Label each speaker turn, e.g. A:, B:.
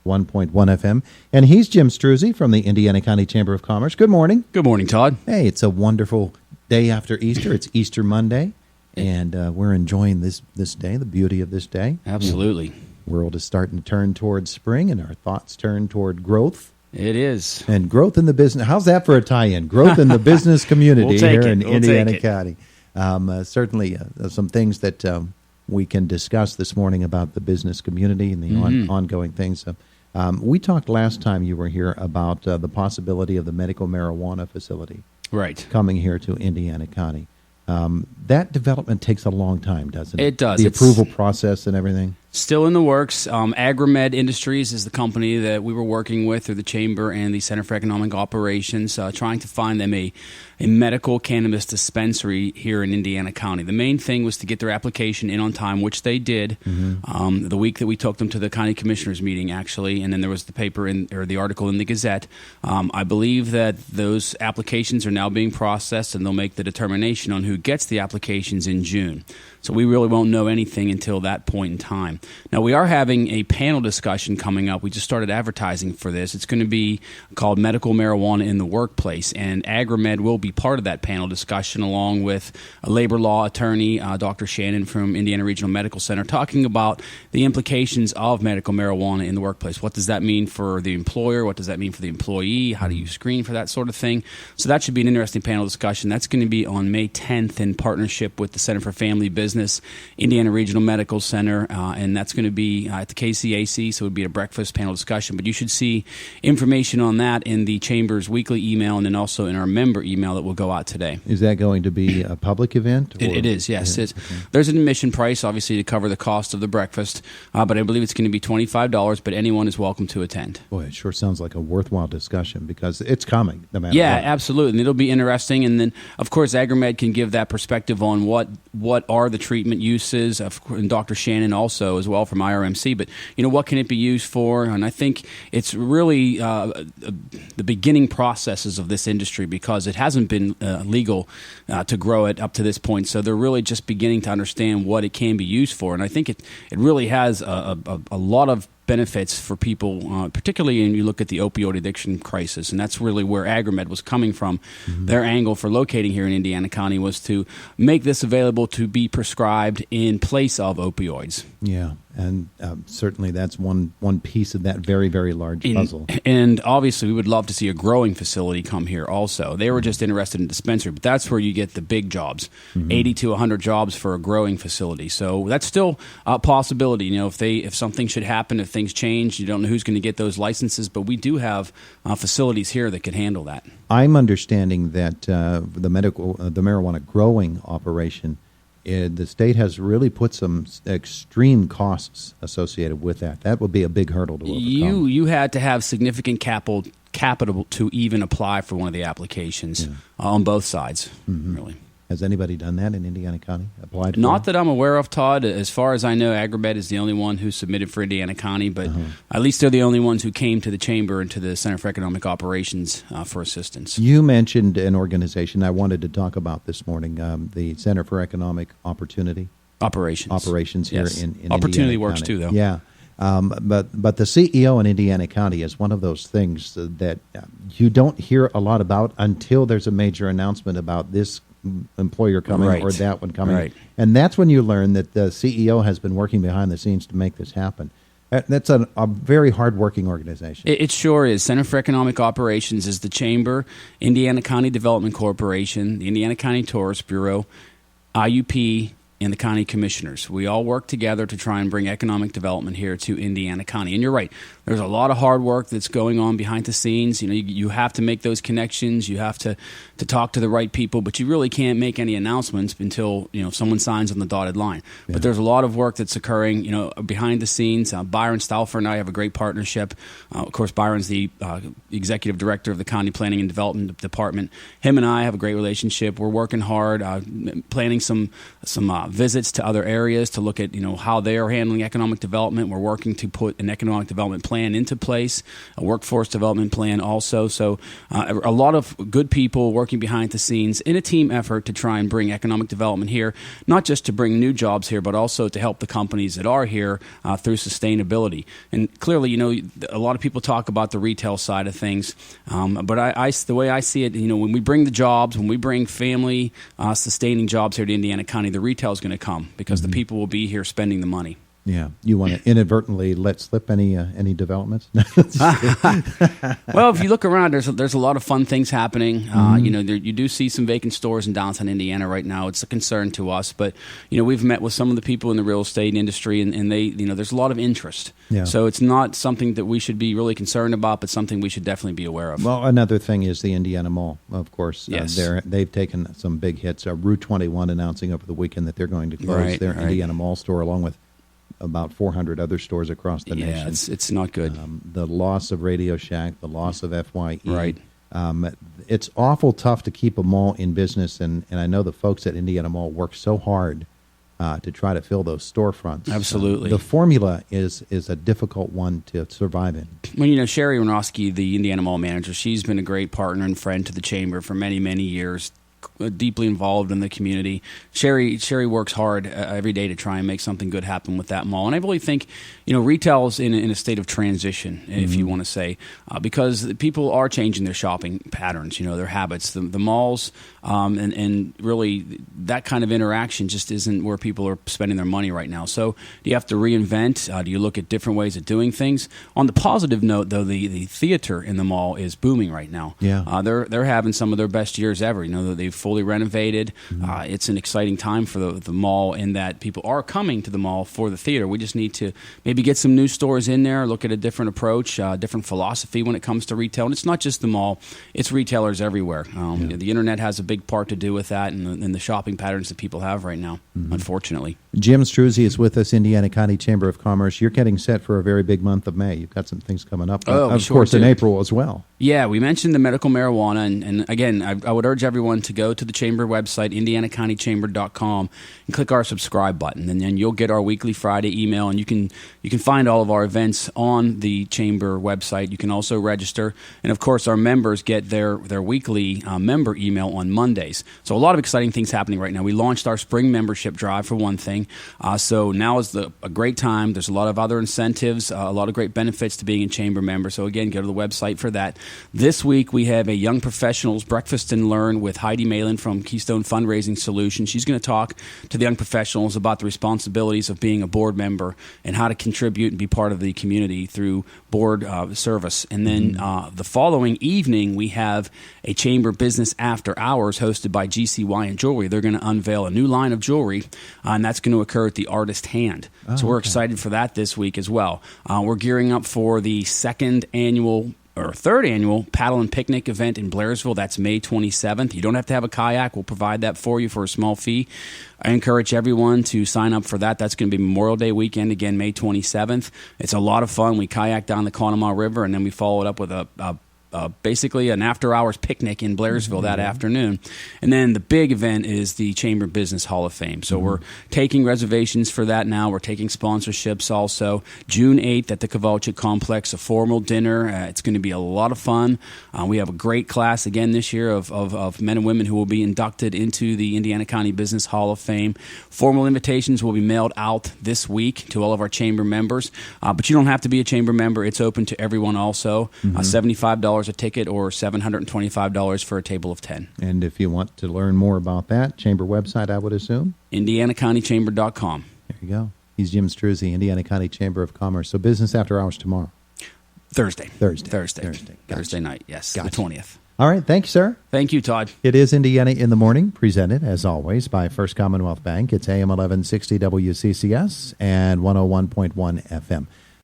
A: 101.1 FM. And he's Jim Struzzi from the Indiana County Chamber of Commerce. Good morning.
B: Good morning, Todd.
A: Hey, it's a wonderful day after Easter. It's Easter Monday, and we're enjoying this day, the beauty of this day.
B: Absolutely.
A: The world is starting to turn towards spring, and our thoughts turn toward growth.
B: It is.
A: And growth in the business. How's that for a tie-in? Growth in the business community here in Indiana County. Certainly some things that we can discuss this morning about the business community and the ongoing things. We talked last time you were here about the possibility of the medical marijuana facility coming here to Indiana County. That development takes a long time, doesn't it?
B: It does.
A: The approval process and everything?
B: Still in the works. AgriMed Industries is the company that we were working with through the Chamber and the Center for Economic Operations, trying to find them a medical cannabis dispensary here in Indiana County. The main thing was to get their application in on time, which they did the week that we took them to the county commissioners meeting, actually, and then there was the paper or the article in the Gazette. I believe that those applications are now being processed, and they'll make the determination on who gets the applications in June. So we really won't know anything until that point in time. Now, we are having a panel discussion coming up. We just started advertising for this. It's going to be called Medical Marijuana in the Workplace, and AgriMed will be part of that panel discussion along with a labor law attorney, Dr. Shannon from Indiana Regional Medical Center, talking about the implications of medical marijuana in the workplace. What does that mean for the employer? What does that mean for the employee? How do you screen for that sort of thing? So that should be an interesting panel discussion. That's going to be on May 10th in partnership with the Center for Family Business, Indiana Regional Medical Center, and that's going to be at the KCAC, so it would be a breakfast panel discussion. But you should see information on that in the Chamber's weekly email and then also in our member email that will go out today.
A: Is that going to be a public event?
B: It is, yes. Yeah, there's an admission price, obviously, to cover the cost of the breakfast, but I believe it's going to be $25, but anyone is welcome to attend.
A: Boy, it sure sounds like a worthwhile discussion because it's coming no matter what.
B: Yeah, absolutely, and it'll be interesting. And then, of course, AgriMed can give that perspective on what are the treatment uses, and Dr. Shannon also as well from IRMC, but what can it be used for? And I think it's really the beginning processes of this industry because it hasn't been legal to grow it up to this point, so they're really just beginning to understand what it can be used for, and I think it really has a lot of benefits for people, particularly when you look at the opioid addiction crisis, and that's really where AgriMed was coming from. Their angle for locating here in Indiana County was to make this available to be prescribed in place of opioids.
A: Yeah, and certainly that's one piece of that very, very large puzzle.
B: And obviously we would love to see a growing facility come here also. They were just interested in dispensary, but that's where you get the big jobs, 80 to 100 jobs for a growing facility. So that's still a possibility. If something should happen, if things change, you don't know who's going to get those licenses, but we do have facilities here that can handle that.
A: I'm understanding that the marijuana growing operation, the state has really put some extreme costs associated with that. That would be a big hurdle to overcome.
B: You had to have significant capital to even apply for one of the applications on both sides, really.
A: Has anybody done that in Indiana County? Applied for
B: Not that I'm aware of, Todd. As far as I know, AgriMed is the only one who submitted for Indiana County, but at least they're the only ones who came to the Chamber and to the Center for Economic Operations for assistance.
A: You mentioned an organization I wanted to talk about this morning, the Center for Economic Operations here in Indiana
B: Opportunity works
A: County.
B: too, though.
A: Yeah. But the CEO in Indiana County is one of those things that you don't hear a lot about until there's a major announcement about this employer coming or that one coming. And that's when you learn that the CEO has been working behind the scenes to make this happen. That's a very hard-working organization.
B: It sure is. Center for Economic Operations is the Chamber, Indiana County Development Corporation, the Indiana County Tourist Bureau, IUP, and the county commissioners. We all work together to try and bring economic development here to Indiana County. And you're right, there's a lot of hard work that's going on behind the scenes. You have to make those connections. You have to talk to the right people, but you really can't make any announcements until someone signs on the dotted line. Yeah. But there's a lot of work that's occurring behind the scenes. Byron Stauffer and I have a great partnership. Of course, Byron's the executive director of the County Planning and Development Department. Him and I have a great relationship. We're working hard, planning some visits to other areas to look at how they are handling economic development. We're working to put an economic development plan into place, a workforce development plan also. So a lot of good people working behind the scenes in a team effort to try and bring economic development here, not just to bring new jobs here, but also to help the companies that are here through sustainability. And clearly, a lot of people talk about the retail side of things, but the way I see it, when we bring the jobs, when we bring family sustaining jobs here to Indiana County, the retail is going to come because the people will be here spending the money.
A: Yeah, you want to inadvertently let slip any developments?
B: Well, if you look around, there's a lot of fun things happening. You do see some vacant stores in downtown Indiana right now. It's a concern to us, but we've met with some of the people in the real estate industry, and they there's a lot of interest.
A: Yeah.
B: So it's not something that we should be really concerned about, but something we should definitely be aware of.
A: Well, another thing is the Indiana Mall, of course.
B: Yes.
A: They've taken some big hits. Route 21 announcing over the weekend that they're going to close their Indiana Mall store along with about 400 other stores across the nation.
B: Yeah, it's not good.
A: The loss of Radio Shack, the loss of FYE.
B: Right.
A: It's awful tough to keep a mall in business, and I know the folks at Indiana Mall work so hard to try to fill those storefronts.
B: Absolutely.
A: The formula is a difficult one to survive in.
B: Well, Sherry Ronoski, the Indiana Mall manager, she's been a great partner and friend to the Chamber for many, many years. Deeply involved in the community. Sherry works hard every day to try and make something good happen with that mall. And I really think, retail is in a state of transition, if you want to say, because people are changing their shopping patterns, their habits. The malls and really that kind of interaction just isn't where people are spending their money right now. So do you have to reinvent? Do you look at different ways of doing things? On the positive note, though, the theater in the mall is booming right now.
A: Yeah.
B: They're having some of their best years ever. They've fully renovated. It's an exciting time for the mall in that people are coming to the mall for the theater. We just need to maybe get some new stores in there, look at a different approach, different philosophy when it comes to retail. And it's not just the mall, it's retailers everywhere. The internet has a big part to do with that and the shopping patterns that people have right now, unfortunately.
A: Jim Struzzi is with us, Indiana County Chamber of Commerce. You're getting set for a very big month of May. You've got some things coming up, of course, in April as well.
B: Yeah, we mentioned the medical marijuana, and again, I would urge everyone to go to the Chamber website, indianacountychamber.com, and click our subscribe button, and then you'll get our weekly Friday email, and you can find all of our events on the Chamber website. You can also register, and of course, our members get their weekly member email on Mondays. So a lot of exciting things happening right now. We launched our spring membership drive for one thing, so now is a great time. There's a lot of other incentives, a lot of great benefits to being a Chamber member. So again, go to the website for that. This week we have a Young Professionals Breakfast and Learn with Heidi Malin from Keystone Fundraising Solutions. She's going to talk to the young professionals about the responsibilities of being a board member and how to contribute and be part of the community through board service. And then the following evening, we have a Chamber Business After Hours hosted by GCY and Jewelry. They're going to unveil a new line of jewelry, and that's going to occur at the Artist Hand. So we're excited for that this week as well. We're gearing up for the third annual Paddle and Picnic event in Blairsville. That's May 27th. You don't have to have a kayak. We'll provide that for you for a small fee. I encourage everyone to sign up for that. That's going to be Memorial Day weekend, again, May 27th. It's a lot of fun. We kayak down the Conemaugh River, and then we follow it up with basically an after-hours picnic in Blairsville that afternoon. And then the big event is the Chamber Business Hall of Fame. So we're taking reservations for that now. We're taking sponsorships also. June 8th at the Kowalczyk Complex, a formal dinner. It's going to be a lot of fun. We have a great class again this year of men and women who will be inducted into the Indiana County Business Hall of Fame. Formal invitations will be mailed out this week to all of our Chamber members. But you don't have to be a Chamber member. It's open to everyone also. $75 a ticket or $725 for a table of 10.
A: And if you want to learn more about that, Chamber website, I would assume?
B: IndianaCountyChamber.com.
A: There you go. He's Jim Struzzi, Indiana County Chamber of Commerce. So business after hours tomorrow.
B: Thursday
A: Gotcha.
B: night, yes,
A: Gotcha.
B: the 20th.
A: All right. Thank you, sir.
B: Thank you, Todd.
A: It is Indiana in the Morning, presented, as always, by First Commonwealth Bank. It's AM 1160 WCCS and 101.1 FM.